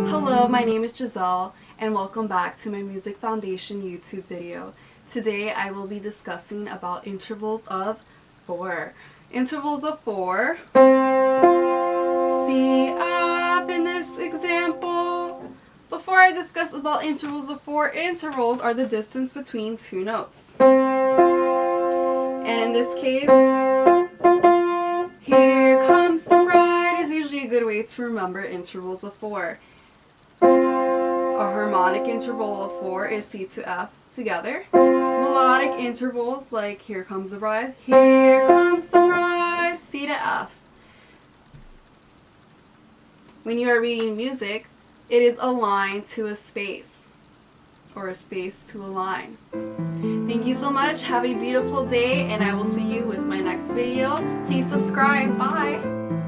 Hello, my name is Giselle and welcome back to my Music Foundation YouTube video. Today I will be discussing about intervals of 4. Intervals of 4. C up in this example. Before I discuss about intervals of 4, intervals are the distance between two notes. And in this case, here comes the bride is usually a good way to remember intervals of 4. A harmonic interval of 4 is C to F together. Melodic intervals like here comes the bride, here comes the bride, C to F. When you are reading music, it is a line to a space, or a space to a line. Thank you so much. Have a beautiful day, and I will see you with my next video. Please subscribe. Bye!